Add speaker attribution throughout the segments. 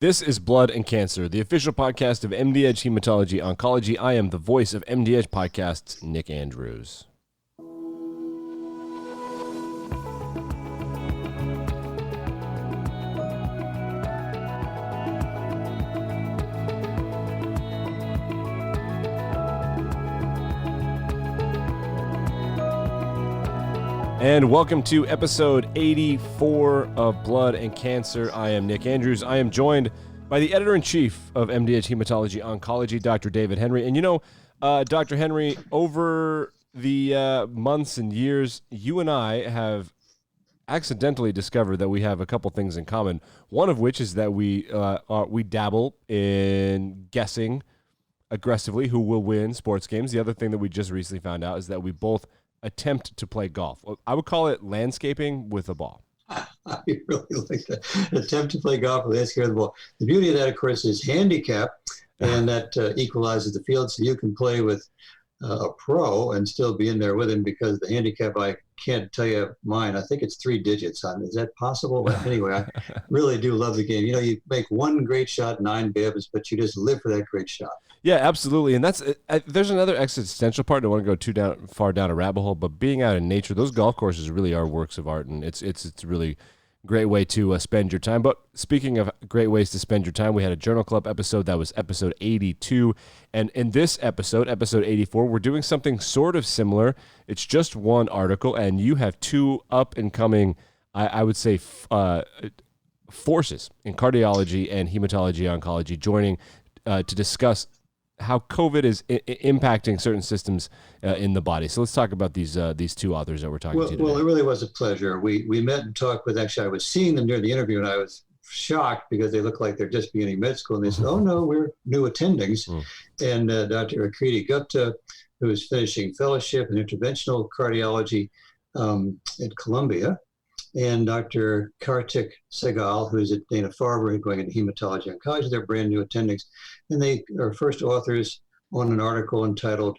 Speaker 1: This is Blood and Cancer, the official podcast of MD Edge Hematology Oncology. I am the voice of MD Edge Podcasts, Nick Andrews. And welcome to episode 84 of Blood and Cancer. I am Nick Andrews. I am joined by the editor-in-chief of MD Edge Hematology Oncology, Dr. David Henry. And you know, Dr. Henry, over the months and years, you and I have accidentally discovered that we have a couple things in common. One of which is that we dabble in guessing aggressively who will win sports games. The other thing that we just recently found out is that we both attempt to play golf. I would call it landscaping with a ball.
Speaker 2: I really like that. Attempt to play golf with landscaping with a ball. The beauty of that, of course, is handicap, and that equalizes the field, so you can play with a pro and still be in there with him, because the handicap, I can't tell you mine. I think it's 3 digits. Is that possible? But anyway, I really do love the game. You know, you make one great shot, 9 bibs, but you just live for that great shot.
Speaker 1: Yeah, absolutely. And that's there's another existential part. I don't want to go too far down a rabbit hole, but being out in nature, those golf courses really are works of art, and it's really great way to spend your time. But speaking of great ways to spend your time, we had a Journal Club episode that was episode 82, and in this episode 84, we're doing something sort of similar. It's just one article, and you have 2 up and coming, I would say, forces in cardiology and hematology oncology joining to discuss how COVID is impacting certain systems in the body. So let's talk about these 2 authors that we're talking to today.
Speaker 2: Well, it really was a pleasure. We met and talked with, actually, I was seeing them during the interview, and I was shocked because they look like they're just beginning med school. And they said, oh, no, we're new attendings. And Dr. Aakriti Gupta, who is finishing fellowship in interventional cardiology at Columbia, and Dr. Kartik Sehgal, who's at Farber, going into hematology oncology. They're brand new attendings. And they are first authors on an article entitled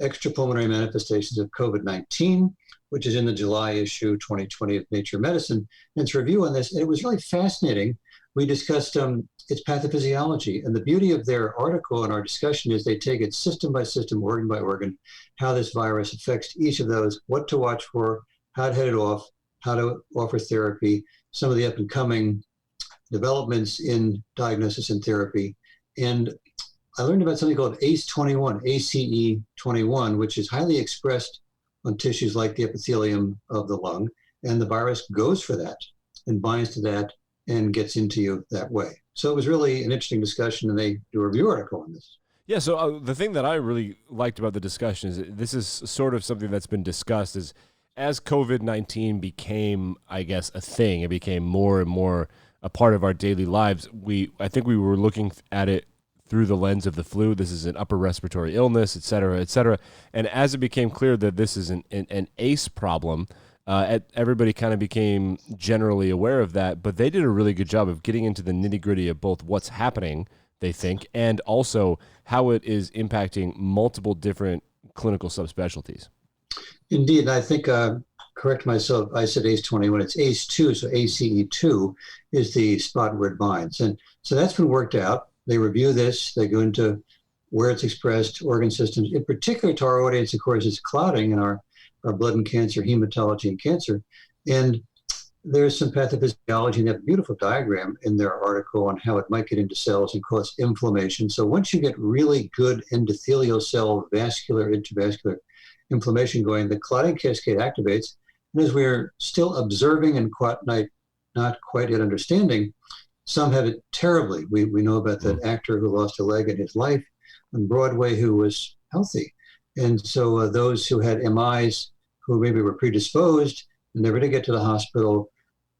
Speaker 2: Extrapulmonary Manifestations of COVID-19, which is in the July issue 2020 of Nature Medicine. And it's a review on this. And it was really fascinating. We discussed its pathophysiology. And the beauty of their article and our discussion is they take it system by system, organ by organ, how this virus affects each of those, what to watch for, how to head it off, how to offer therapy, some of the up-and-coming developments in diagnosis and therapy. And I learned about something called ACE21, ACE21, which is highly expressed on tissues like the epithelium of the lung. And the virus goes for that and binds to that and gets into you that way. So it was really an interesting discussion, and they do a review article on this.
Speaker 1: Yeah, so the thing that I really liked about the discussion is this is sort of something that's been discussed is as COVID-19 became, I guess, a thing, it became more and more a part of our daily lives. I think we were looking at it through the lens of the flu. This is an upper respiratory illness, et cetera, et cetera. And as it became clear that this is an ACE problem, everybody kind of became generally aware of that. But they did a really good job of getting into the nitty-gritty of both what's happening, they think, and also how it is impacting multiple different clinical subspecialties.
Speaker 2: Indeed, I think, correct myself, I said ACE21, it's ACE2, so ACE2 is the spot where it binds. And so that's been worked out. They review this, they go into where it's expressed, organ systems. In particular to our audience, of course, is clotting in our blood and cancer, hematology and cancer. And there's some pathophysiology, and they have a beautiful diagram in their article on how it might get into cells and cause inflammation. So once you get really good endothelial cell, vascular, intravascular inflammation going, the clotting cascade activates. And as we're still observing and not quite yet understanding, some have it terribly. We know about that actor who lost a leg in his life on Broadway who was healthy. And so those who had MIs who maybe were predisposed and never did get to the hospital,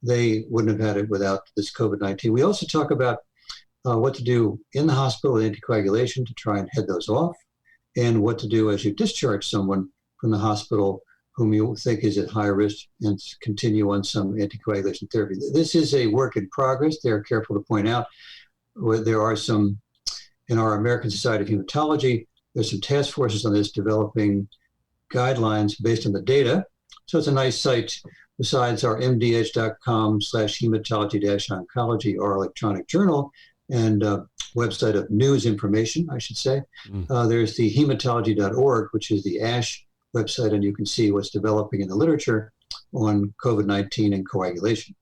Speaker 2: they wouldn't have had it without this COVID-19. We also talk about what to do in the hospital with anticoagulation to try and head those off, and what to do as you discharge someone from the hospital whom you think is at high risk and continue on some anticoagulation therapy. This is a work in progress. They're careful to point out there are some, in our American Society of Hematology, there's some task forces on this developing guidelines based on the data. So it's a nice site besides our mdh.com/hematology-oncology, our electronic journal. and website of news information, I should say. There's the hematology.org, which is the ASH website, and you can see what's developing in the literature on COVID-19 and coagulation.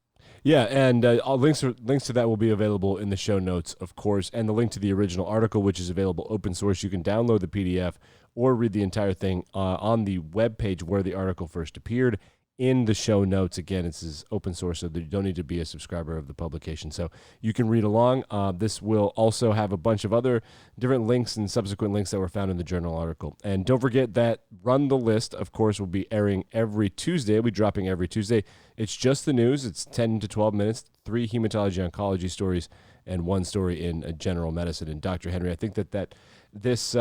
Speaker 1: Yeah, and links to that will be available in the show notes, of course, and the link to the original article, which is available open source. You can download the PDF or read the entire thing on the webpage where the article first appeared in the show notes. Again, this is open source, so you don't need to be a subscriber of the publication. So you can read along. This will also have a bunch of other different links and subsequent links that were found in the journal article. And don't forget that Run the List, of course, will be airing every Tuesday. We'll be dropping every Tuesday. It's just the news. It's 10 to 12 minutes, 3 hematology oncology stories, and 1 story in general medicine. And Dr. Henry, I think that this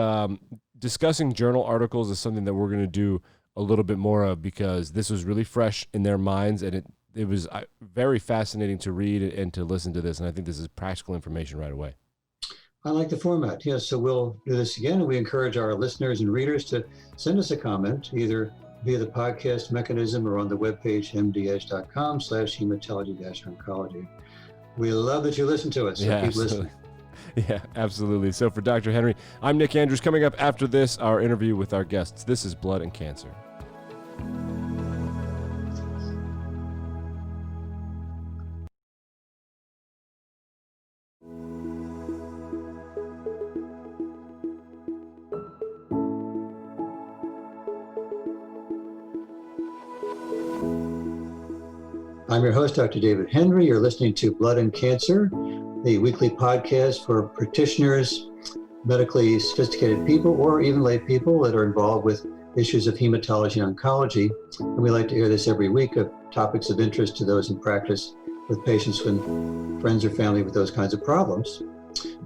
Speaker 1: discussing journal articles is something that we're going to do a little bit more of, because this was really fresh in their minds, and it was very fascinating to read and to listen to this, and I think this is practical information right away.
Speaker 2: I like the format. Yes, so we'll do this again, and we encourage our listeners and readers to send us a comment, either via the podcast mechanism or on the webpage mdh.com/hematology-oncology. We love that you listen to us, so keep listening.
Speaker 1: Yeah, absolutely. So for Dr. Henry, I'm Nick Andrews. Coming up after this, our interview with our guests. This is Blood and Cancer.
Speaker 2: I'm your host, Dr. David Henry. You're listening to Blood and Cancer, the weekly podcast for practitioners, medically sophisticated people, or even lay people that are involved with issues of hematology and oncology. And we like to hear this every week of topics of interest to those in practice with patients and friends or family with those kinds of problems.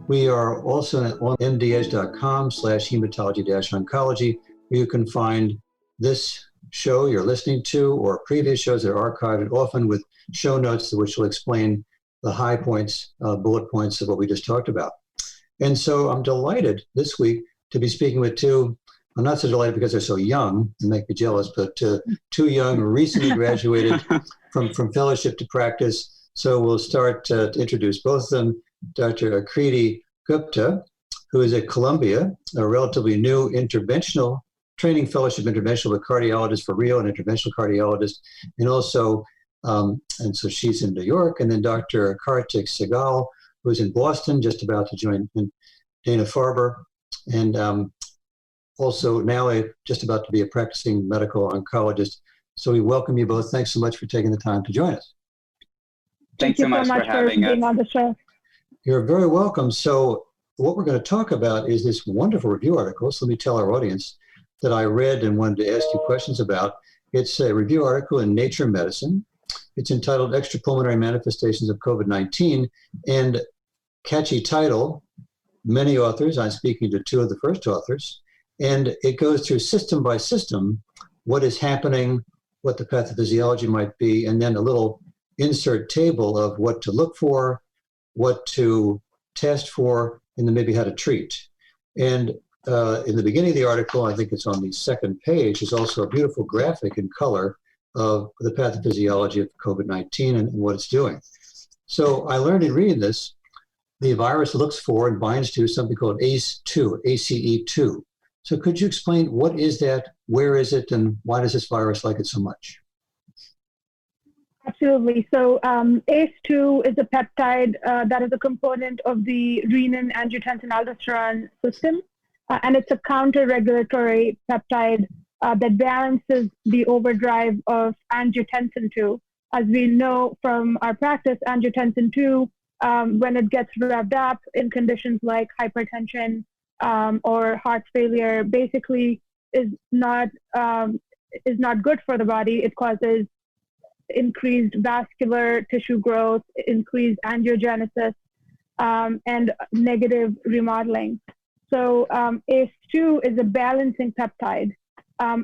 Speaker 2: We are also on mdh.com/hematology-oncology, where you can find this show you're listening to or previous shows that are archived, often with show notes which will explain the high points, bullet points of what we just talked about. And so I'm delighted this week to be speaking with two. I'm not so delighted because they're so young and make me jealous, but two young, recently graduated from fellowship to practice. So we'll start to introduce both of them. Dr. Aakriti Gupta, who is at Columbia, a relatively new interventional training fellowship interventional with cardiologist for real, an interventional cardiologist, and also, and so she's in New York. And then Dr. Kartik Sehgal, who's in Boston, just about to join Dana Farber, and also now just about to be a practicing medical oncologist. So we welcome you both. Thanks so much for taking the time to join us.
Speaker 3: Thanks so much for having us. Being on the show.
Speaker 2: You're very welcome. So what we're going to talk about is this wonderful review article. So let me tell our audience that I read and wanted to ask you questions about. It's a review article in Nature Medicine. It's entitled Extrapulmonary Manifestations of COVID-19, and catchy title, many authors. I'm speaking to two of the first authors. And it goes through system by system, what is happening, what the pathophysiology might be, and then a little insert table of what to look for, what to test for, and then maybe how to treat. And in the beginning of the article, I think it's on the second page, is also a beautiful graphic in color of the pathophysiology of COVID-19 and what it's doing. So I learned in reading this, the virus looks for and binds to something called ACE2, ACE2. So could you explain what is that, where is it, and why does this virus like it so much?
Speaker 3: Absolutely. So ACE2 is a peptide that is a component of the renin-angiotensin-aldosterone system. And it's a counter-regulatory peptide that balances the overdrive of angiotensin 2. As we know from our practice, angiotensin 2, when it gets revved up in conditions like hypertension or heart failure, basically is not good for the body. It causes increased vascular tissue growth, increased angiogenesis, and negative remodeling. So ACE2 is a balancing peptide.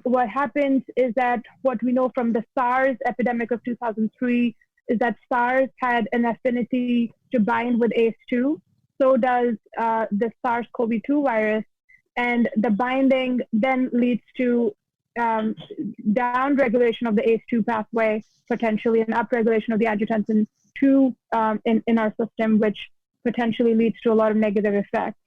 Speaker 3: What happens is that what we know from the SARS epidemic of 2003 is that SARS had an affinity to bind with ACE2. So does the SARS-CoV-2 virus. And the binding then leads to downregulation of the ACE2 pathway, potentially an upregulation of the angiotensin 2 in our system, which potentially leads to a lot of negative effects.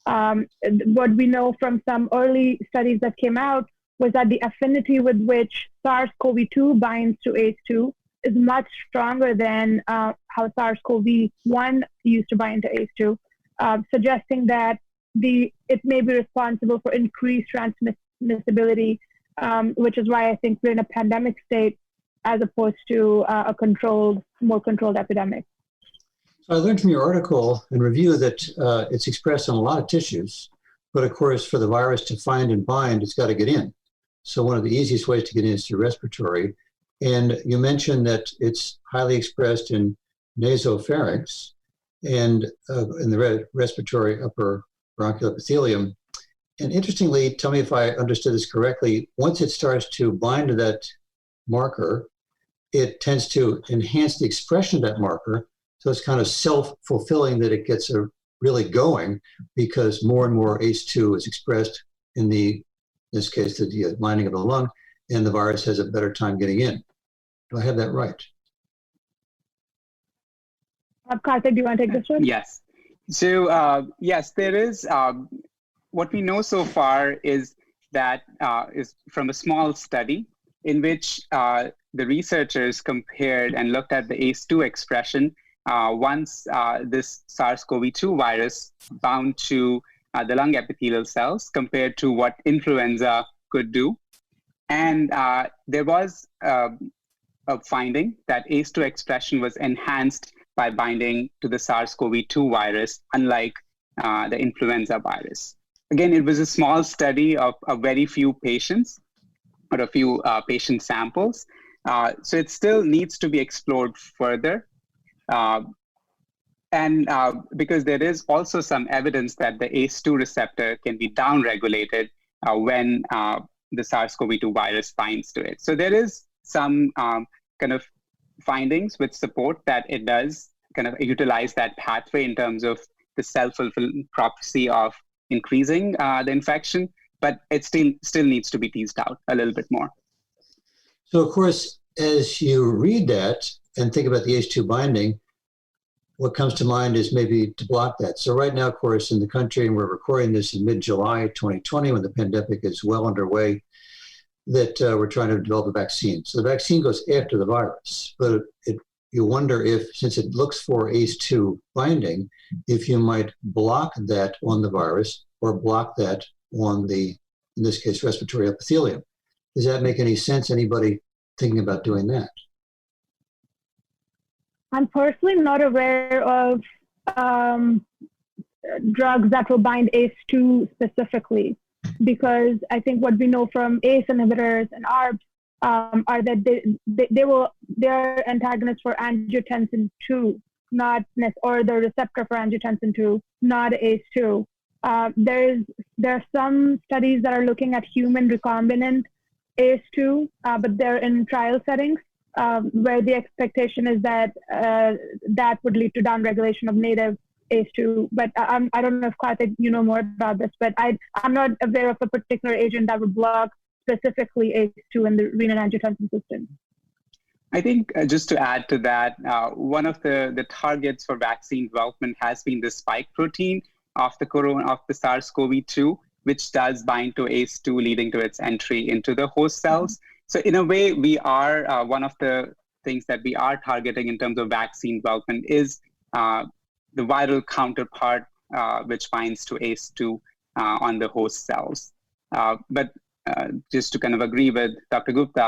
Speaker 3: What we know from some early studies that came out was that the affinity with which SARS-CoV-2 binds to ACE2 is much stronger than how SARS-CoV-1 used to bind to ACE2, suggesting that it may be responsible for increased transmissibility, which is why I think we're in a pandemic state as opposed to a more controlled epidemic.
Speaker 2: So I learned from your article and review that it's expressed on a lot of tissues, but of course, for the virus to find and bind, it's got to get in. So one of the easiest ways to get in is through respiratory. And you mentioned that it's highly expressed in nasopharynx and in the respiratory upper bronchial epithelium. And interestingly, tell me if I understood this correctly, once it starts to bind to that marker, it tends to enhance the expression of that marker. So it's kind of self-fulfilling that it gets really going because more and more ACE2 is expressed in this case, the lining of the lung, and the virus has a better time getting in. Do I have that right?
Speaker 3: Kartik, do you want to take this one?
Speaker 4: Yes. So yes, there is, what we know so far is that is from a small study in which the researchers compared and looked at the ACE2 expression once this SARS-CoV-2 virus bound to the lung epithelial cells compared to what influenza could do. And there was a finding that ACE2 expression was enhanced by binding to the SARS-CoV-2 virus, unlike the influenza virus. Again, it was a small study of a very few patients or a few patient samples. So it still needs to be explored further. And because there is also some evidence that the ACE2 receptor can be downregulated when the SARS-CoV-2 virus binds to it. So there is some kind of findings which support that it does kind of utilize that pathway in terms of the self-fulfilling prophecy of increasing the infection, but it still needs to be teased out a little bit more.
Speaker 2: So of course, as you read that and think about the ACE2 binding, what comes to mind is maybe to block that. So right now, of course, in the country, and we're recording this in mid-July 2020 when the pandemic is well underway, that we're trying to develop a vaccine. So the vaccine goes after the virus, but you wonder if, since it looks for ACE2 binding, if you might block that on the virus or block that on the, in this case, respiratory epithelium. Does that make any sense? Anybody thinking about doing that?
Speaker 3: I'm personally not aware of drugs that will bind ACE2 specifically, because I think what we know from ACE inhibitors and ARBs are that they're antagonists for angiotensin 2, not or the receptor for angiotensin 2, not ACE2. There are some studies that are looking at human recombinant ACE2, but they're in trial settings. Where the expectation is that that would lead to downregulation of native ACE2. But I don't know if Kartik, you know more about this, but I'm not aware of a particular agent that would block specifically ACE2 in the renin-angiotensin system.
Speaker 4: I think just to add to that, one of the targets for vaccine development has been the spike protein of the SARS-CoV-2, which does bind to ACE2, leading to its entry into the host cells. So in a way, we are, one of the things that we are targeting in terms of vaccine development is the viral counterpart, which binds to ACE2 on the host cells. But just to kind of agree with Dr. Gupta,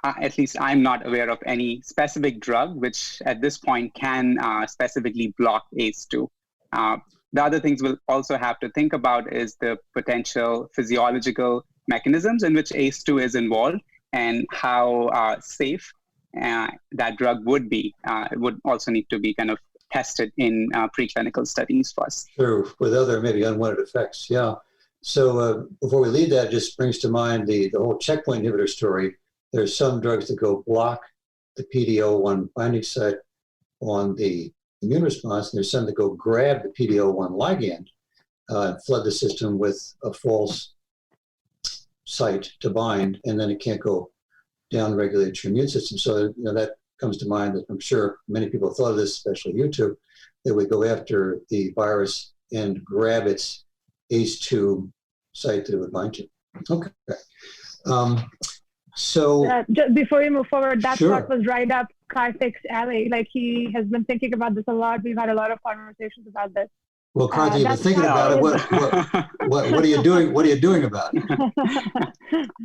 Speaker 4: at least I'm not aware of any specific drug which at this point can specifically block ACE2. The other things we'll also have to think about is the potential physiological mechanisms in which ACE2 is involved and how safe that drug would be. It would also need to be kind of tested in preclinical studies first.
Speaker 2: Sure, with other maybe unwanted effects, yeah. So before we leave that, it just brings to mind the whole checkpoint inhibitor story. There's some drugs that go block the PD-L1 binding site on the immune response, and there's some that go grab the PD-L1 ligand and flood the system with a false site to bind, and then it can't go down regulate your immune system. So that comes to mind that I'm sure many people thought of this, especially YouTube, that we go after the virus and grab its ACE2 site that it would bind to. Okay.
Speaker 3: Just before you move forward, that
Speaker 2: Sure.
Speaker 3: thought was right up Kartik's alley. Like, he has been thinking about this a lot. We've had a lot of conversations about this.
Speaker 2: Well, Kartik, you've been thinking about it. What are you doing? What are you doing about it?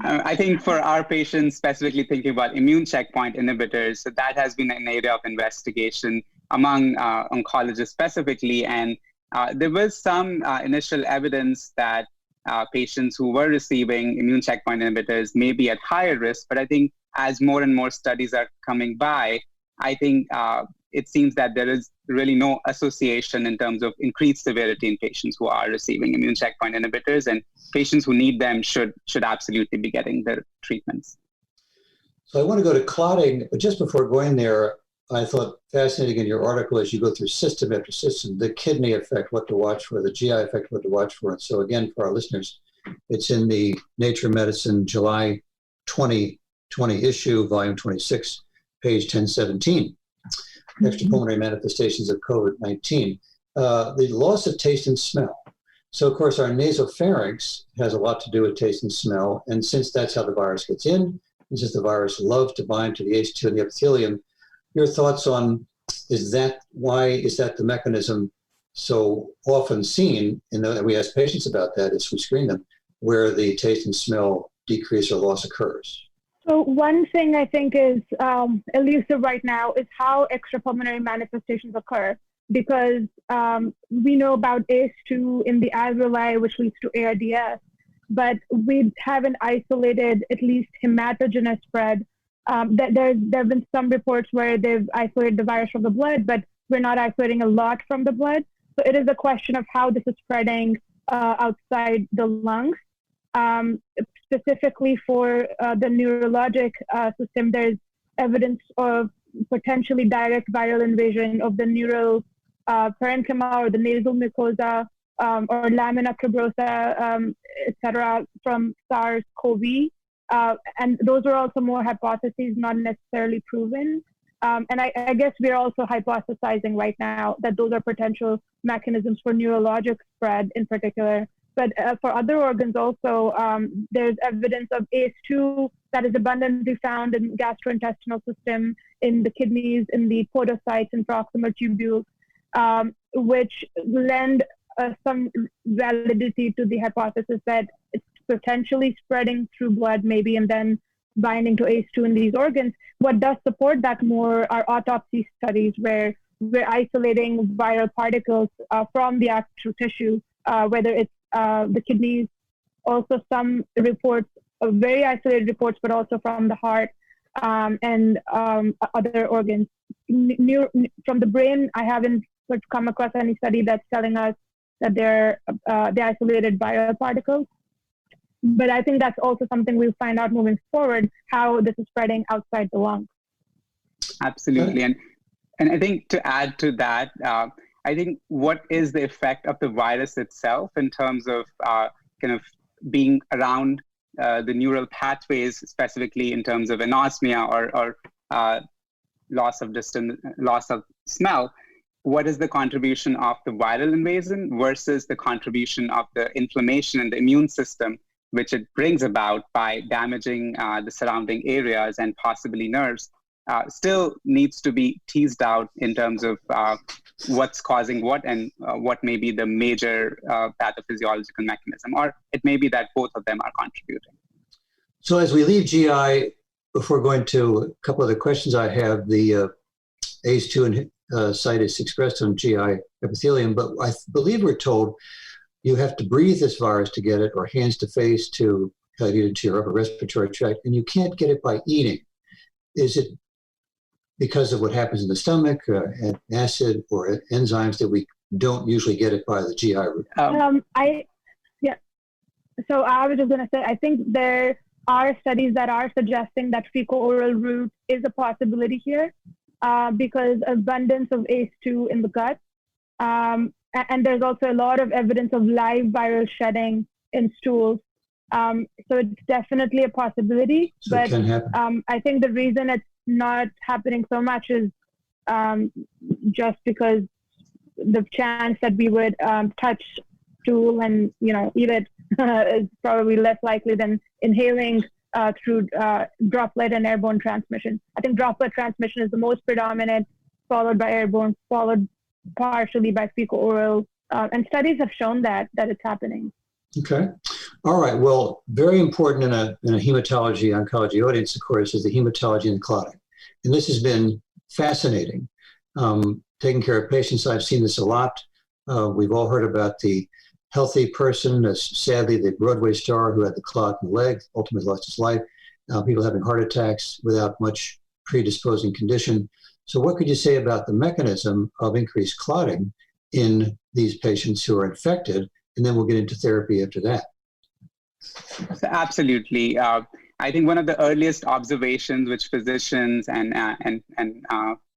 Speaker 4: I think for our patients, specifically thinking about immune checkpoint inhibitors, so that has been an area of investigation among oncologists specifically. And there was some initial evidence that patients who were receiving immune checkpoint inhibitors may be at higher risk. But I think as more and more studies are coming by, I think it seems that there is really no association in terms of increased severity in patients who are receiving immune checkpoint inhibitors, and patients who need them should absolutely be getting their treatments.
Speaker 2: So I want to go to clotting, but just before going there, I thought fascinating in your article as you go through system after system, the kidney effect, what to watch for, the GI effect, what to watch for. And so again, for our listeners, it's in the Nature Medicine July 2020 issue, volume 26, page 1017. Extrapulmonary manifestations of COVID-19. The loss of taste and smell. So, of course, our nasopharynx has a lot to do with taste and smell. And since that's how the virus gets in, and since the virus loves to bind to the ACE2 and the epithelium, your thoughts on, why is that the mechanism so often seen, and we ask patients about that as we screen them, where the taste and smell decrease or loss occurs?
Speaker 3: So one thing I think is elusive right now is how extrapulmonary manifestations occur, because we know about ACE2 in the alveoli, which leads to ARDS, but we haven't isolated at least hematogenous spread. There have been some reports where they've isolated the virus from the blood, but we're not isolating a lot from the blood. So it is a question of how this is spreading outside the lungs. Specifically for the neurologic system, there's evidence of potentially direct viral invasion of the neural parenchyma or the nasal mucosa or lamina cribrosa, etc., from SARS-CoV. And those are also more hypotheses, not necessarily proven. And I guess we're also hypothesizing right now that those are potential mechanisms for neurologic spread in particular. But for other organs also, there's evidence of ACE2 that is abundantly found in gastrointestinal system, in the kidneys, in the podocytes and proximal tubules, which lend some validity to the hypothesis that it's potentially spreading through blood maybe and then binding to ACE2 in these organs. What does support that more are autopsy studies where we're isolating viral particles from the actual tissue, whether it's the kidneys, also some reports, very isolated reports, but also from the heart and other organs. From the brain, I haven't come across any study that's telling us that they're the isolated viral particles. But I think that's also something we'll find out moving forward, how this is spreading outside the lung.
Speaker 4: Absolutely. And I think to add to that, I think what is the effect of the virus itself in terms of kind of being around the neural pathways, specifically in terms of anosmia or loss of smell? What is the contribution of the viral invasion versus the contribution of the inflammation in the immune system, which it brings about by damaging the surrounding areas and possibly nerves? Still needs to be teased out in terms of what's causing what and what may be the major pathophysiological mechanism, or it may be that both of them are contributing.
Speaker 2: So as we leave GI, before going to a couple of the questions I have, the ACE2 site is expressed on GI epithelium, but I believe we're told you have to breathe this virus to get it, or hands to face to get it into your upper respiratory tract, and you can't get it by eating. Is it because of what happens in the stomach, acid or enzymes, that we don't usually get it by the GI route?
Speaker 3: So I was just going to say, I think there are studies that are suggesting that fecal-oral route is a possibility here because abundance of ACE2 in the gut. And there's also a lot of evidence of live viral shedding in stools. So it's definitely a possibility.
Speaker 2: So
Speaker 3: but
Speaker 2: it can happen.
Speaker 3: I think the reason it's not happening so much is just because the chance that we would touch stool and eat it is probably less likely than inhaling through droplet and airborne transmission. I think droplet transmission is the most predominant, followed by airborne, followed partially by fecal-oral, and studies have shown that it's happening.
Speaker 2: Okay. All right. Well, very important in a hematology oncology audience, of course, is the hematology and clotting. And this has been fascinating. Taking care of patients, I've seen this a lot. We've all heard about the healthy person, sadly the Broadway star who had the clot in the leg, ultimately lost his life. People having heart attacks without much predisposing condition. So what could you say about the mechanism of increased clotting in these patients who are infected? And then we'll get into therapy after that.
Speaker 4: Absolutely. I think one of the earliest observations which physicians and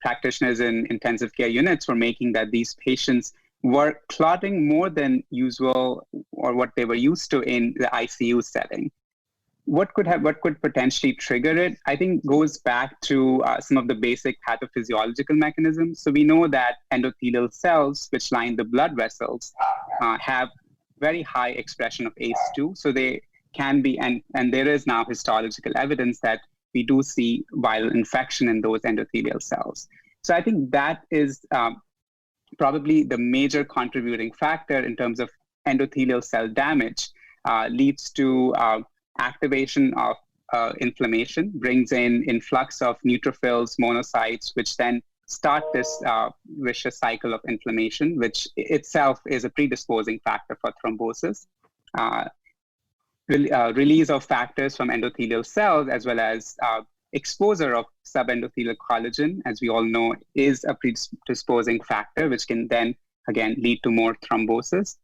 Speaker 4: practitioners in intensive care units were making, that these patients were clotting more than usual or what they were used to in the ICU setting. What could potentially trigger it? I think goes back to some of the basic pathophysiological mechanisms. So we know that endothelial cells, which line the blood vessels, have very high expression of ACE2. So they can be, and there is now histological evidence that we do see viral infection in those endothelial cells. So I think that is probably the major contributing factor in terms of endothelial cell damage, leads to activation of inflammation, brings in influx of neutrophils, monocytes, which then start this vicious cycle of inflammation, which itself is a predisposing factor for thrombosis. Release of factors from endothelial cells, as well as exposure of subendothelial collagen, as we all know, is a predisposing factor, which can then, again, lead to more thrombosis.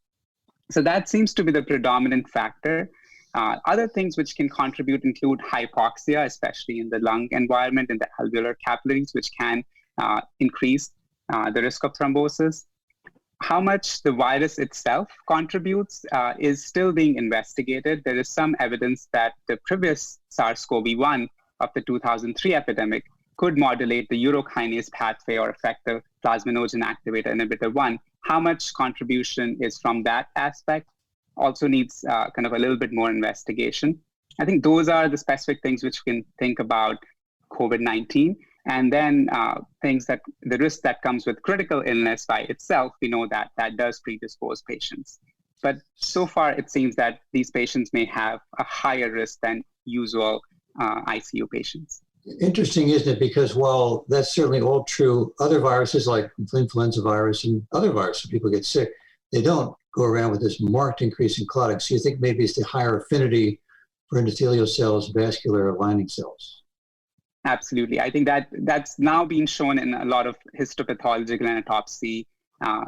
Speaker 4: So that seems to be the predominant factor. Other things which can contribute include hypoxia, especially in the lung environment, in the alveolar capillaries, which can increase the risk of thrombosis. How much the virus itself contributes is still being investigated. There is some evidence that the previous SARS-CoV-1 of the 2003 epidemic could modulate the urokinase pathway or affect the plasminogen activator inhibitor 1. How much contribution is from that aspect also needs kind of a little bit more investigation. I think those are the specific things which we can think about COVID-19. And then things that the risk that comes with critical illness by itself, we know that that does predispose patients. But so far, it seems that these patients may have a higher risk than usual ICU patients.
Speaker 2: Interesting, isn't it? Because while that's certainly all true, other viruses like influenza virus and other viruses, people get sick, they don't go around with this marked increase in clotting. So you think maybe it's the higher affinity for endothelial cells, vascular lining cells?
Speaker 4: Absolutely. I think that's now been shown in a lot of histopathological and autopsy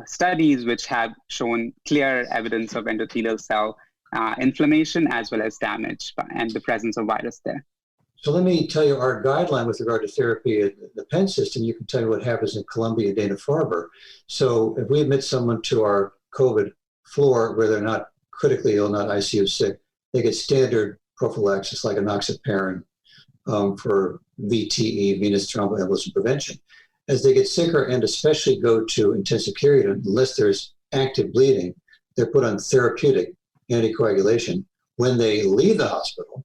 Speaker 4: studies, which have shown clear evidence of endothelial cell inflammation as well as damage and the presence of virus there.
Speaker 2: So let me tell you our guideline with regard to therapy at the Penn system. You can tell you what happens in Columbia, Dana-Farber. So if we admit someone to our COVID floor where they're not critically ill, not ICU sick, they get standard prophylaxis like enoxaparin for VTE, venous thromboembolism prevention. As they get sicker and especially go to intensive care unit, unless there's active bleeding, they're put on therapeutic anticoagulation. When they leave the hospital,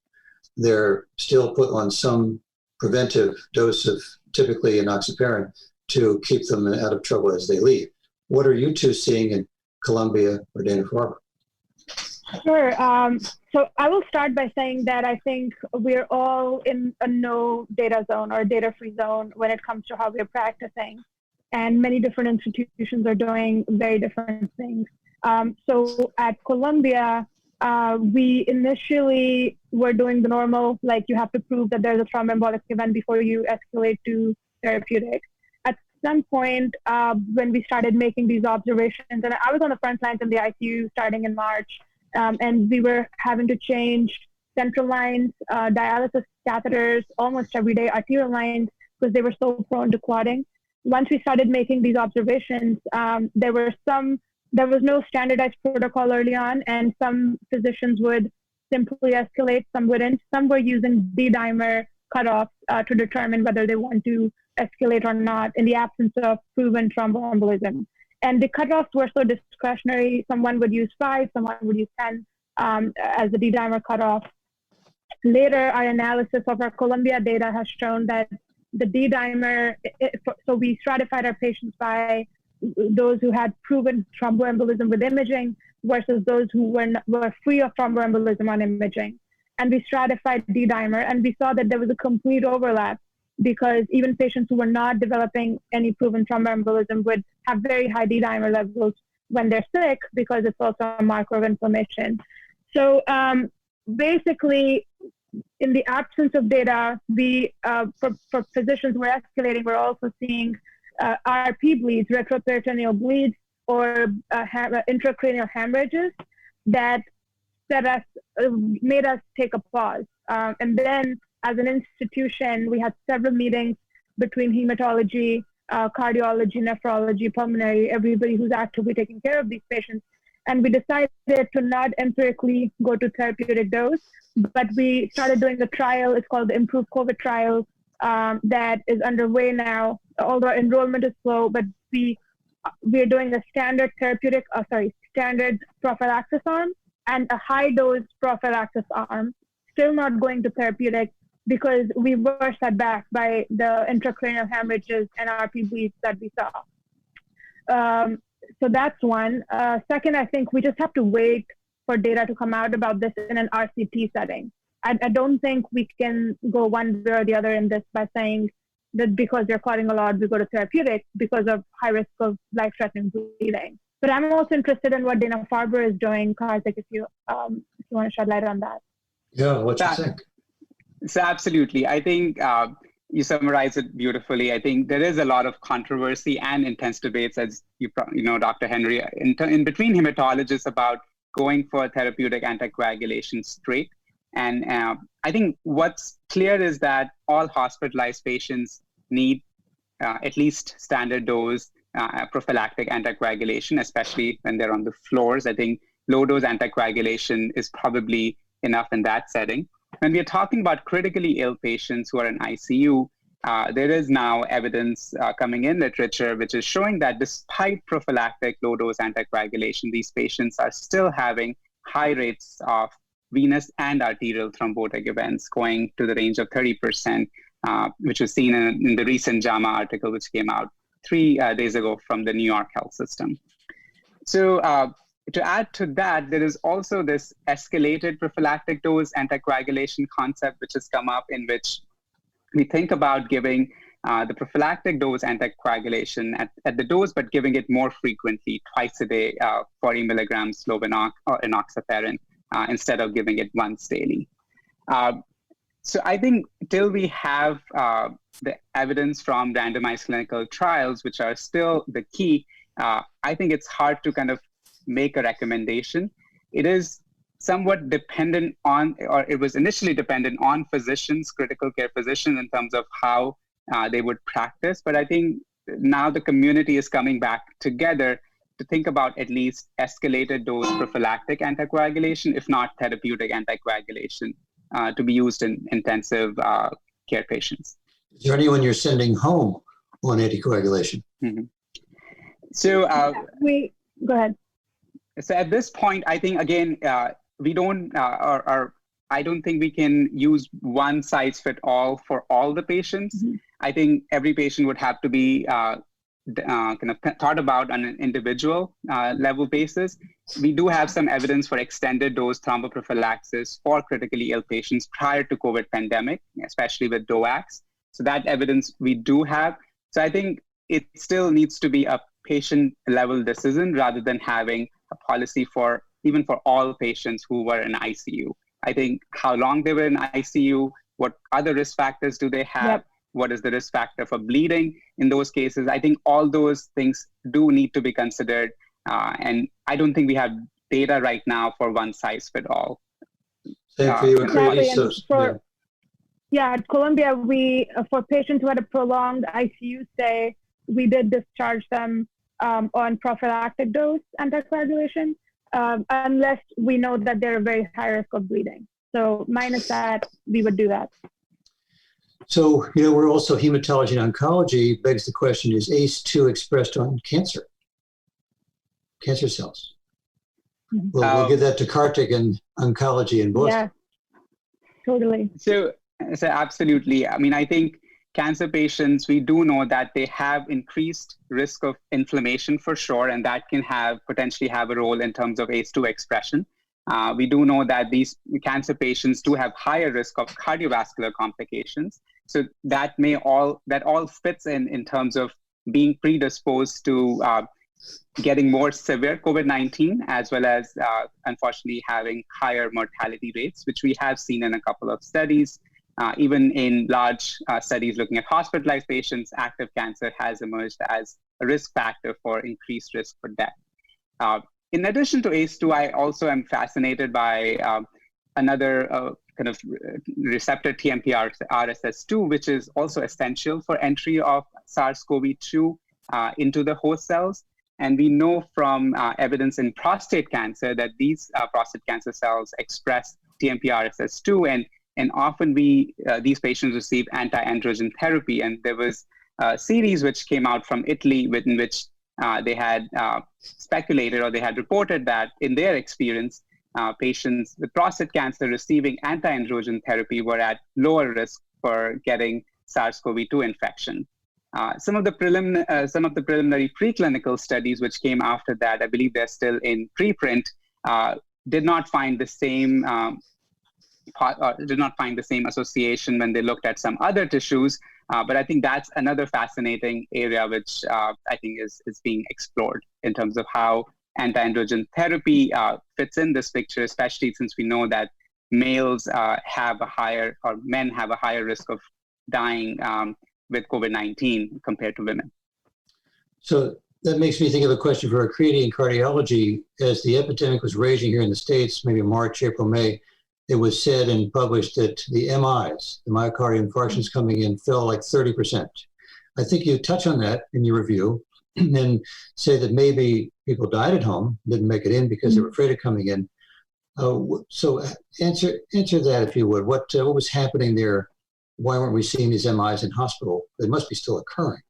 Speaker 2: they're still put on some preventive dose of typically enoxaparin to keep them out of trouble as they leave. What are you two seeing in Columbia or Dana-Farber?
Speaker 3: Sure. So I will start by saying that I think we're all in a no data zone or data-free zone when it comes to how we're practicing. And many different institutions are doing very different things. So at Columbia, we initially were doing the normal, like you have to prove that there's a thromboembolic event before you escalate to therapeutic. At some point, when we started making these observations, and I was on the front lines in the ICU starting in March, and we were having to change central lines, dialysis catheters almost every day, arterial lines, because they were so prone to clotting. Once we started making these observations, there was no standardized protocol early on, and some physicians would simply escalate, some wouldn't. Some were using D-dimer cutoffs to determine whether they want to escalate or not in the absence of proven thromboembolism. And the cutoffs were so discretionary. Someone would use 5, someone would use 10 as the D-dimer cutoff. Later, our analysis of our Columbia data has shown that the D-dimer, so we stratified our patients by those who had proven thromboembolism with imaging versus those who were free of thromboembolism on imaging. And we stratified D-dimer, and we saw that there was a complete overlap, because even patients who were not developing any proven thromboembolism would have very high D-dimer levels when they're sick, because it's also a marker of inflammation. So basically, in the absence of data, we, for physicians who are escalating, we're also seeing RP bleeds, retroperitoneal bleeds, or intracranial hemorrhages that made us take a pause. And then, as an institution, we had several meetings between hematology, cardiology, nephrology, pulmonary, everybody who's actively taking care of these patients. And we decided to not empirically go to therapeutic dose, but we started doing a trial. It's called the Improve COVID trial that is underway now. Although enrollment is slow, but we are doing a standard standard prophylaxis arm and a high dose prophylaxis arm, still not going to therapeutic, because we were set back by the intracranial hemorrhages and RP bleeds that we saw. So that's one. Second, I think we just have to wait for data to come out about this in an RCT setting. I don't think we can go one way or the other in this by saying that because they're clotting a lot, we go to therapeutic because of high risk of life-threatening bleeding. But I'm also interested in what Dana Farber is doing, Kartik, if you want to shed light on that.
Speaker 2: Yeah, what you think?
Speaker 4: So absolutely. I think you summarized it beautifully. I think there is a lot of controversy and intense debates, as you know, Dr. Henry, in between hematologists about going for therapeutic anticoagulation straight. And I think what's clear is that all hospitalized patients need at least standard dose prophylactic anticoagulation, especially when they're on the floors. I think low dose anticoagulation is probably enough in that setting. When we are talking about critically ill patients who are in ICU, there is now evidence coming in literature which is showing that despite prophylactic low-dose anticoagulation, these patients are still having high rates of venous and arterial thrombotic events going to the range of 30%, which was seen in the recent JAMA article which came out 3 days ago from the New York Health System. So to add to that, there is also this escalated prophylactic dose anticoagulation concept, which has come up, in which we think about giving the prophylactic dose anticoagulation at the dose, but giving it more frequently, twice a day, 40 milligrams Lovenox or enoxaparin, instead of giving it once daily. So I think till we have the evidence from randomized clinical trials, which are still the key, I think it's hard to kind of make a recommendation. It is somewhat dependent on, or it was initially dependent on physicians, critical care physicians, in terms of how they would practice. But I think now the community is coming back together to think about at least escalated dose prophylactic anticoagulation, if not therapeutic anticoagulation, to be used in intensive care patients.
Speaker 2: Is there anyone you're sending home on anticoagulation?
Speaker 4: Mm-hmm. So
Speaker 3: go ahead.
Speaker 4: So at this point, I think, again, we don't, I don't think we can use one size fit all for all the patients. Mm-hmm. I think every patient would have to be kind of thought about on an individual level basis. We do have some evidence for extended dose thromboprophylaxis for critically ill patients prior to COVID pandemic, especially with DOACs. So that evidence we do have. So I think it still needs to be a patient level decision rather than having a policy for even for all patients who were in ICU. I think how long they were in ICU, what other risk factors do they have, yep. What is the risk factor for bleeding in those cases? I think all those things do need to be considered. And I don't think we have data right now for one size fit all.
Speaker 2: Same for you, Aakriti.
Speaker 3: Yeah, at Columbia, we, for patients who had a prolonged ICU stay, we did discharge them on prophylactic dose anticoagulation, unless we know that they're a very high risk of bleeding. So minus that, we would do that.
Speaker 2: So, we're also hematology and oncology. Begs the question, is ACE2 expressed on cancer cells? We'll give that to Kartik and oncology in Boston.
Speaker 3: Yeah, totally.
Speaker 4: So absolutely. I mean, I think cancer patients, we do know that they have increased risk of inflammation for sure, and that can potentially have a role in terms of ACE2 expression. We do know that these cancer patients do have higher risk of cardiovascular complications. So that all fits in terms of being predisposed to getting more severe COVID-19, as well as unfortunately having higher mortality rates, which we have seen in a couple of studies. Even in large studies looking at hospitalized patients, active cancer has emerged as a risk factor for increased risk for death. In addition to ACE2, I also am fascinated by another kind of receptor TMPRSS2, which is also essential for entry of SARS-CoV-2 into the host cells. And we know from evidence in prostate cancer that these prostate cancer cells express TMPRSS2, and often these patients receive anti-androgen therapy. And there was a series which came out from Italy in which they had speculated, or they had reported that in their experience, patients with prostate cancer receiving anti-androgen therapy were at lower risk for getting SARS-CoV-2 infection. Some of the preliminary preclinical studies which came after that, I believe they're still in preprint, did not find the same association when they looked at some other tissues. But I think that's another fascinating area which I think is being explored in terms of how anti-androgen therapy fits in this picture, especially since we know that men have a higher risk of dying with COVID-19 compared to women.
Speaker 2: So that makes me think of a question for Aakriti in cardiology. As the epidemic was raging here in the States, maybe March, April, May, it was said and published that the MIs, the myocardial infarctions coming in, fell like 30%. I think you touch on that in your review and say that maybe people died at home, didn't make it in because they were afraid of coming in. So answer that if you would. What was happening there? Why weren't we seeing these MIs in hospital? They must be still occurring.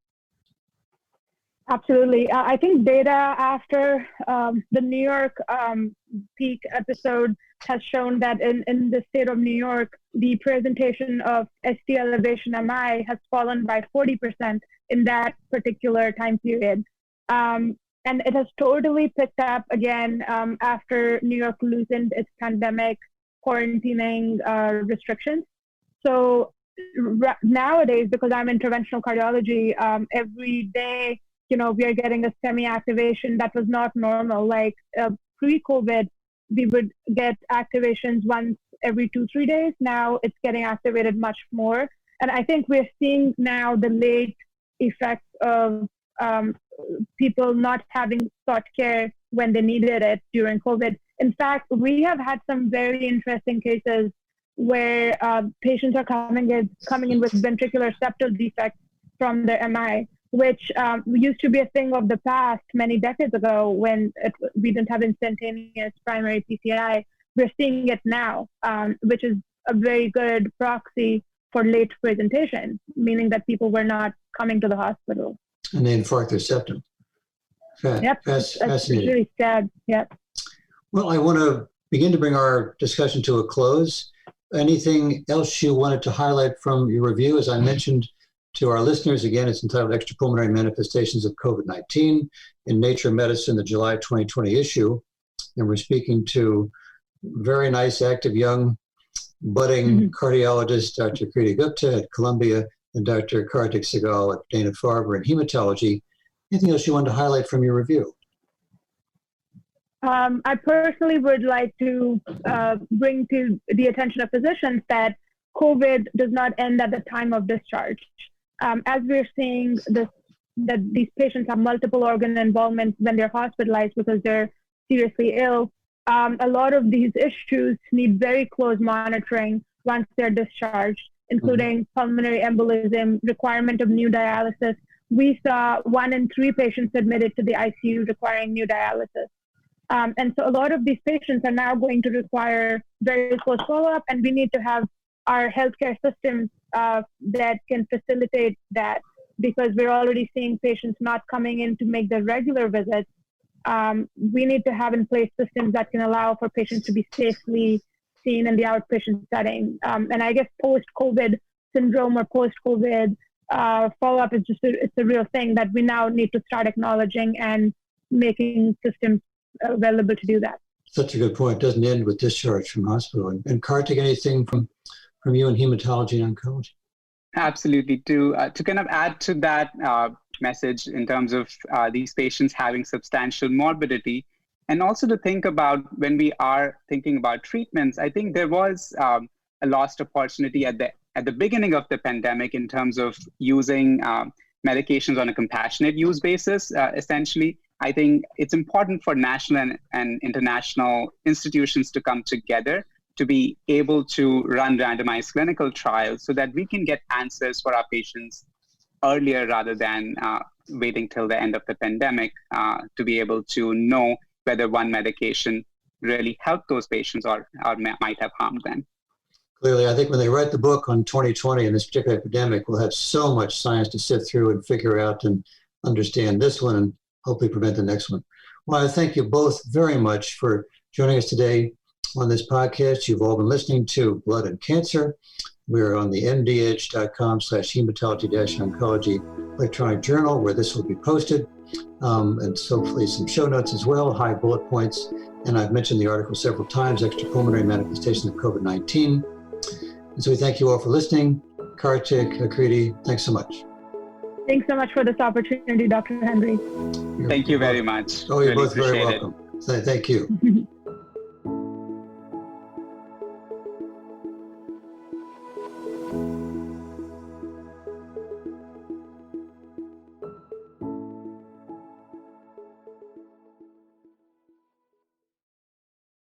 Speaker 3: Absolutely. I think data after the New York peak episode has shown that in the state of New York, the presentation of ST elevation MI has fallen by 40% in that particular time period. And it has totally picked up again after New York loosened its pandemic quarantining restrictions. So nowadays, because I'm interventional cardiology, every day, we are getting a semi-activation that was not normal. Like pre-COVID, we would get activations once every 2-3 days. Now it's getting activated much more. And I think we're seeing now the late effects of people not having sought care when they needed it during COVID. In fact, we have had some very interesting cases where patients are coming in with ventricular septal defects from their MI, which used to be a thing of the past many decades ago when we didn't have instantaneous primary PCI. We're seeing it now, which is a very good proxy for late presentation, meaning that people were not coming to the hospital.
Speaker 2: And they infarct their septum.
Speaker 3: Yep, that's really sad. Yep.
Speaker 2: Well, I want to begin to bring our discussion to a close. Anything else you wanted to highlight from your review? As I mentioned to our listeners, again, it's entitled Extrapulmonary Manifestations of COVID-19 in Nature Medicine, the July 2020 issue. And we're speaking to very nice, active, young, budding cardiologist, Dr. Aakriti Gupta at Columbia, and Dr. Kartik Sehgal at Dana-Farber in hematology. Anything else you wanted to highlight from your review?
Speaker 3: I personally would like to bring to the attention of physicians that COVID does not end at the time of discharge. As we're seeing that these patients have multiple organ involvement when they're hospitalized because they're seriously ill, a lot of these issues need very close monitoring once they're discharged, including pulmonary embolism, requirement of new dialysis. We saw 1 in 3 patients admitted to the ICU requiring new dialysis. And so a lot of these patients are now going to require very close follow-up, and we need to have our healthcare systems that can facilitate that, because we're already seeing patients not coming in to make their regular visits. We need to have in place systems that can allow for patients to be safely seen in the outpatient setting. And I guess post-COVID syndrome or post-COVID follow-up is it's a real thing that we now need to start acknowledging and making systems available to do that.
Speaker 2: Such a good point. It doesn't end with discharge from hospital. And Kartik, anything from you in hematology and oncology?
Speaker 4: Absolutely. To kind of add to that message in terms of these patients having substantial morbidity, and also to think about when we are thinking about treatments, I think there was a lost opportunity at the beginning of the pandemic in terms of using medications on a compassionate use basis. Essentially, I think it's important for national and international institutions to come together to be able to run randomized clinical trials so that we can get answers for our patients earlier rather than waiting till the end of the pandemic to be able to know whether one medication really helped those patients or might have harmed them.
Speaker 2: Clearly, I think when they write the book on 2020 and this particular epidemic, we'll have so much science to sift through and figure out and understand this one and hopefully prevent the next one. Well, I thank you both very much for joining us today on this podcast. You've all been listening to Blood and Cancer. We're on the mdh.com/hematology-oncology electronic journal, where this will be posted, and hopefully some show notes as well, high bullet points. And I've mentioned the article several times, Extrapulmonary Manifestations of COVID-19. And so we thank you all for listening. Kartik, Aakriti, thanks so much.
Speaker 3: Thanks so much for this opportunity, Dr. Henry.
Speaker 4: Thank you very much.
Speaker 2: Oh, you're
Speaker 4: really
Speaker 2: both very welcome. Thank you.